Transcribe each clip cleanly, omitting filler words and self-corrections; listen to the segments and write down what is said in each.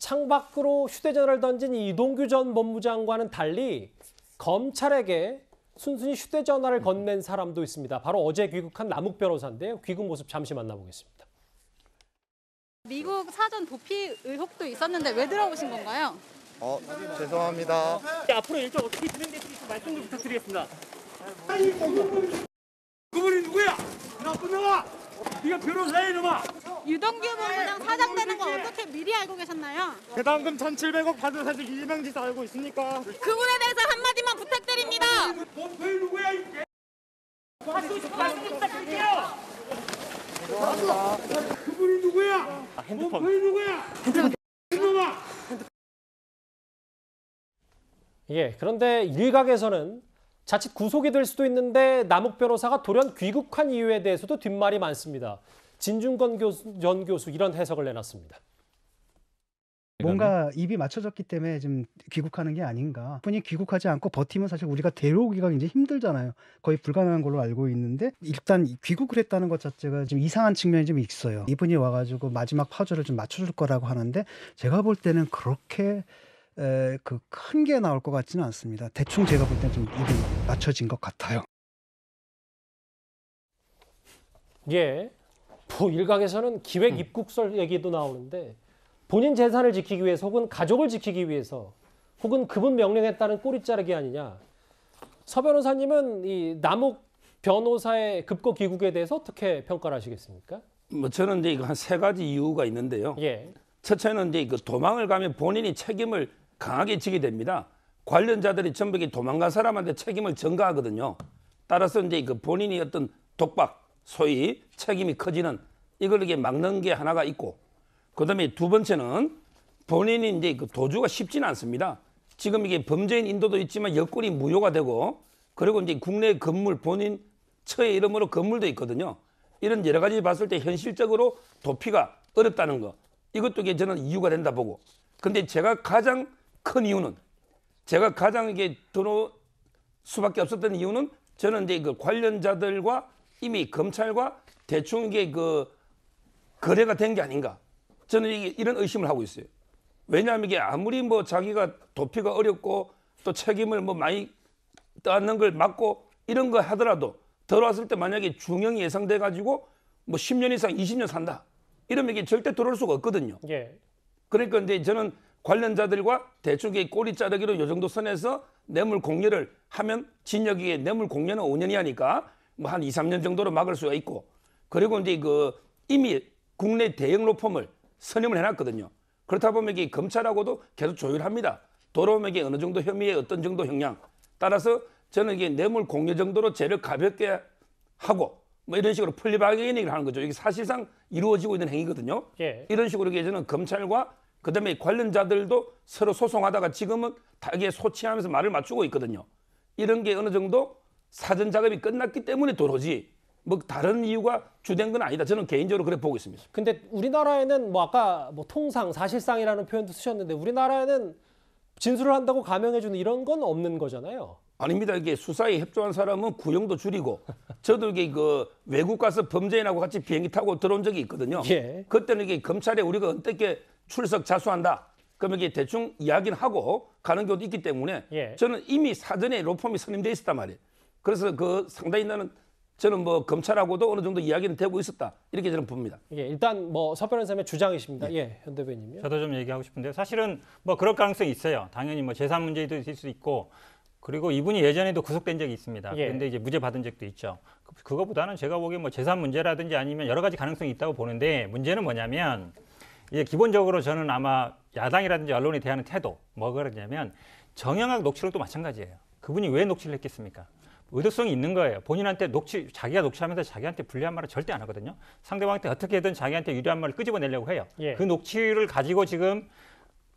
창밖으로 휴대전화를 던진 이동규 전 법무장관과는 달리 검찰에게 순순히 휴대전화를 건넨 사람도 있습니다. 바로 어제 귀국한 남욱 변호사인데요. 귀국 모습 잠시 만나보겠습니다. 미국 사전 도피 의혹도 있었는데 왜 들어오신 건가요? 죄송합니다. 앞으로 일정 어떻게 진행될지 말씀 좀 부탁드리겠습니다. 그분이 누구야? 나쁜 놈아! 네가 변호사야 이놈아! 유동규 본부장 사장 되는 거 어떻게 미리 알고 계셨나요? 배당금 1,700억 받은 사실 이명지사 알고 있습니까? 그분에 대해서 한마디만 부탁드립니다. 범죄 누구야 이 개? 말씀 좀 부탁드릴게요. 그분이 누구야? 핸드폰. 범죄 누구야? 이놈아! 예, 그런데 일각에서는 자칫 구속이 될 수도 있는데 남욱 변호사가 돌연 귀국한 이유에 대해서도 뒷말이 많습니다. 진중권 전 교수 이런 해석을 내놨습니다. 뭔가 입이 맞춰졌기 때문에 지금 귀국하는 게 아닌가. 분이 귀국하지 않고 버티면 사실 우리가 데려오기가 굉장히 힘들잖아요. 거의 불가능한 걸로 알고 있는데 일단 귀국을 했다는 것 자체가 좀 이상한 측면이 좀 있어요. 이분이 와가지고 마지막 파주를 좀 맞춰줄 거라고 하는데 제가 볼 때는 그렇게 그 큰 게 나올 것 같지는 않습니다. 대충 제가 볼 때는 좀 입이 맞춰진 것 같아요. 예, 뭐 일각에서는 기획 입국설 얘기도 나오는데 본인 재산을 지키기 위해서 혹은 가족을 지키기 위해서 혹은 그분 명령에 따른 꼬리 자르기 아니냐. 서 변호사님은 이 남욱 변호사의 급거 귀국에 대해서 어떻게 평가를 하시겠습니까? 뭐 저는 이제 한 세 가지 이유가 있는데요. 예. 첫째는 이제 그 도망을 가면 본인이 책임을 강하게 지게 됩니다. 관련자들이 전부 도망간 사람한테 책임을 전가하거든요. 따라서 이제 그 본인이 어떤 독박, 소위 책임이 커지는 이걸 이렇게 막는 게 하나가 있고, 그다음에 두 번째는 본인이 이제 그 도주가 쉽지는 않습니다. 지금 이게 범죄인 인도도 있지만 여권이 무효가 되고, 그리고 이제 국내 건물 본인 처의 이름으로 건물도 있거든요. 이런 여러 가지 봤을 때 현실적으로 도피가 어렵다는 거. 이것도 저는 이유가 된다 보고. 근데 제가 가장 큰 이유는, 제가 가장 이게 들어올 수밖에 없었던 이유는 저는 이제 그 관련자들과 이미 검찰과 대충 이게 그 거래가 된 게 아닌가. 저는 이런 의심을 하고 있어요. 왜냐하면 이게 아무리 뭐 자기가 도피가 어렵고 또 책임을 뭐 많이 떠안는 걸 막고 이런 거 하더라도 들어왔을 때 만약에 중형이 예상돼 가지고 뭐 10년 이상 20년 산다. 이러면 이게 절대 들어올 수가 없거든요. 예. 그러니까 이제 저는 관련자들과 대충 꼬리 자르기로 요 정도 선에서 뇌물 공여를 하면 징역이 뇌물 공여는 5년이 하니까 뭐 한 2, 3년 정도로 막을 수가 있고, 그리고 이제 그 이미 국내 대형 로펌을 선임을 해놨거든요. 그렇다 보면 이게 검찰하고도 계속 조율합니다. 돌아오면 어느 정도 혐의의 어떤 정도 형량. 따라서 저는 이게 뇌물 공여 정도로 죄를 가볍게 하고 뭐 이런 식으로 플리바게닝을 하는 거죠. 이게 사실상 이루어지고 있는 행위거든요. 예. 이런 식으로 저는 검찰과 그다음에 관련자들도 서로 소송하다가 지금은 다 이게 소치하면서 말을 맞추고 있거든요. 이런 게 어느 정도 사전 작업이 끝났기 때문에 들어오지 뭐 다른 이유가 주된 건 아니다. 저는 개인적으로 그렇게 보고 있습니다. 근데 우리나라에는 뭐 아까 뭐 통상, 사실상이라는 표현도 쓰셨는데 우리나라에는 진술을 한다고 감형해주는 이런 건 없는 거잖아요. 아닙니다. 이게 수사에 협조한 사람은 구형도 줄이고, 저도 이게 그 외국 가서 범죄인하고 같이 비행기 타고 들어온 적이 있거든요. 예. 그때는 이게 검찰에 우리가 어떻게 출석 자수한다. 그러면 이게 대충 이야기를 하고 가는 경우도 있기 때문에 예. 저는 이미 사전에 로펌이 선임돼 있었단 말이에요. 그래서 그 상당히 나는 저는 뭐 검찰하고도 어느 정도 이야기는 되고 있었다. 이렇게 저는 봅니다. 예, 일단 뭐 서 변호사님의 주장이십니다. 예, 현 대변인님요. 저도 좀 얘기하고 싶은데요. 사실은 뭐 그럴 가능성이 있어요. 당연히 뭐 재산 문제도 있을 수 있고, 그리고 이분이 예전에도 구속된 적이 있습니다. 예. 그런데 이제 무죄 받은 적도 있죠. 그거보다는 제가 보기엔 뭐 재산 문제라든지 아니면 여러 가지 가능성이 있다고 보는데, 문제는 뭐냐면 이게 기본적으로 저는 아마 야당이라든지 언론에 대한 태도, 뭐가 그러냐면 정영학 녹취록도 마찬가지예요. 그분이 왜 녹취를 했겠습니까? 의도성이 있는 거예요. 본인한테 자기가 녹취하면서 자기한테 불리한 말을 절대 안 하거든요. 상대방한테 어떻게든 자기한테 유리한 말을 끄집어내려고 해요. 예. 그 녹취를 가지고 지금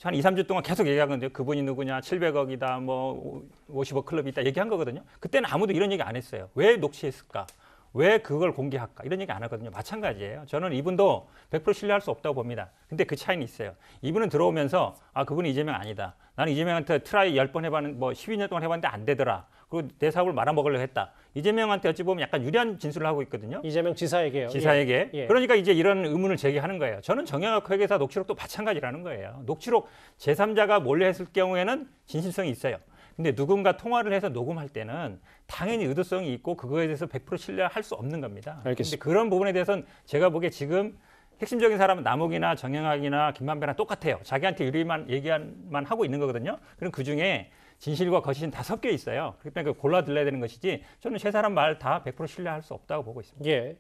한 2, 3주 동안 계속 얘기하거든요. 그분이 누구냐, 700억이다, 뭐 50억 클럽이 있다 얘기한 거거든요. 그때는 아무도 이런 얘기 안 했어요. 왜 녹취했을까? 왜 그걸 공개할까? 이런 얘기 안 하거든요. 마찬가지예요. 저는 이분도 100% 신뢰할 수 없다고 봅니다. 근데 그 차이는 있어요. 이분은 들어오면서 그분이 이재명 아니다. 나는 이재명한테 트라이 10번 해봤는데 뭐 12년 동안 해봤는데 안 되더라. 그리고 내 사업을 말아먹으려고 했다. 이재명한테 어찌 보면 약간 유리한 진술을 하고 있거든요. 이재명 지사에게요. 지사에게. 예. 그러니까 이제 이런 의문을 제기하는 거예요. 저는 정영학 회계사 녹취록도 마찬가지라는 거예요. 녹취록 제3자가 몰래 했을 경우에는 진실성이 있어요. 근데 누군가 통화를 해서 녹음할 때는 당연히 의도성이 있고 그거에 대해서 100% 신뢰할 수 없는 겁니다. 알겠습니다. 근데 그런 부분에 대해서는 제가 보기에 지금 핵심적인 사람은 남욱이나 정영학이나 김만배랑 똑같아요. 자기한테 유리만 얘기만 하고 있는 거거든요. 그럼 그중에 진실과 거짓은 다 섞여 있어요. 그러니까 골라 들러야 되는 것이지 저는 세 사람 말 다 100% 신뢰할 수 없다고 보고 있습니다. 예.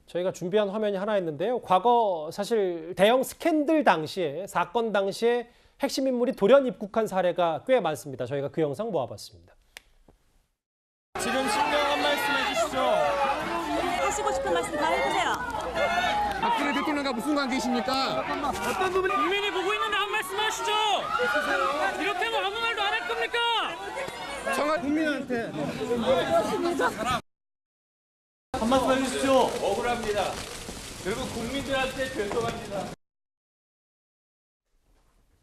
저희가 준비한 화면이 하나 있는데요. 과거 사실 대형 스캔들 당시에 사건 당시에 핵심 인물이 돌연 입국한 사례가 꽤 많습니다. 저희가 그 영상 모아봤습니다. 지금 신명한 말씀 해주시죠. 하시고 싶은 말씀 다 해주세요. 박근혜 대통령과 무슨 관계이십니까? 어떤 부분이 국민이 보고 있는데 한 말씀 하시죠. 이렇게 하면 아무 말도 안 할 겁니까? 청와 국민한테 한 말씀 해주십시오. 억울합니다. 결국 국민들한테 죄송합니다.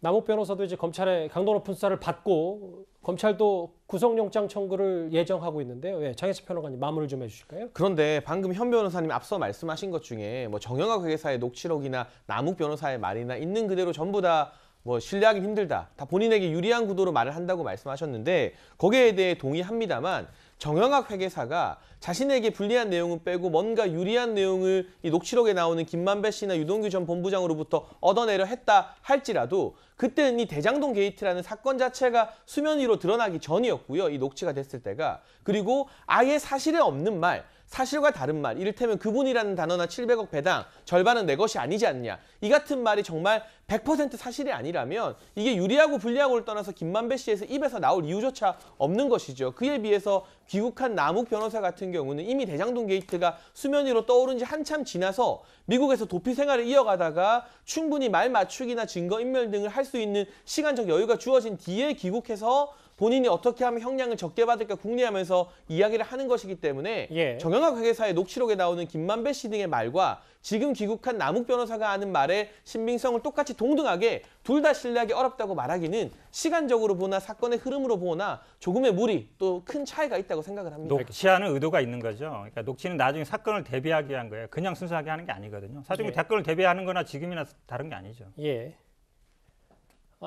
남욱 변호사도 이제 검찰의 강도 높은 수사를 받고 검찰도 구속영장 청구를 예정하고 있는데요. 예, 장혜수 평론가님 마무리 좀 해주실까요? 그런데 방금 현 변호사님 앞서 말씀하신 것 중에 뭐 정영학 회계사의 녹취록이나 남욱 변호사의 말이나 있는 그대로 전부 다 뭐 신뢰하기 힘들다. 다 본인에게 유리한 구도로 말을 한다고 말씀하셨는데 거기에 대해 동의합니다만 정영학 회계사가 자신에게 불리한 내용은 빼고 뭔가 유리한 내용을 이 녹취록에 나오는 김만배 씨나 유동규 전 본부장으로부터 얻어내려 했다 할지라도 그때는 이 대장동 게이트라는 사건 자체가 수면 위로 드러나기 전이었고요. 이 녹취가 됐을 때가. 그리고 아예 사실에 없는 말, 사실과 다른 말, 이를테면 그분이라는 단어나 700억 배당, 절반은 내 것이 아니지 않냐. 이 같은 말이 정말 100% 사실이 아니라면 이게 유리하고 불리하고를 떠나서 김만배 씨에서 입에서 나올 이유조차 없는 것이죠. 그에 비해서 귀국한 남욱 변호사 같은 경우는 이미 대장동 게이트가 수면 위로 떠오른 지 한참 지나서 미국에서 도피 생활을 이어가다가 충분히 말 맞추기나 증거인멸 등을 할 수 있는 시간적 여유가 주어진 뒤에 귀국해서 본인이 어떻게 하면 형량을 적게 받을까 궁리하면서 이야기를 하는 것이기 때문에 예. 정영학 회계사의 녹취록에 나오는 김만배 씨 등의 말과 지금 귀국한 남욱 변호사가 하는 말의 신빙성을 똑같이 동등하게 둘 다 신뢰하기 어렵다고 말하기는 시간적으로 보나 사건의 흐름으로 보나 조금의 무리 또 큰 차이가 있다고 생각을 합니다. 녹취하는 의도가 있는 거죠. 그러니까 녹취는 나중에 사건을 대비하기 위한 거예요. 그냥 순수하게 하는 게 아니거든요. 사실 예. 사건을 대비하는 거나 지금이나 다른 게 아니죠. 예.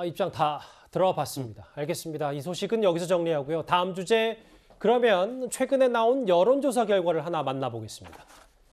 입장 다 들어와 봤습니다. 알겠습니다. 이 소식은 여기서 정리하고요. 다음 주제 그러면 최근에 나온 여론조사 결과를 하나 만나보겠습니다.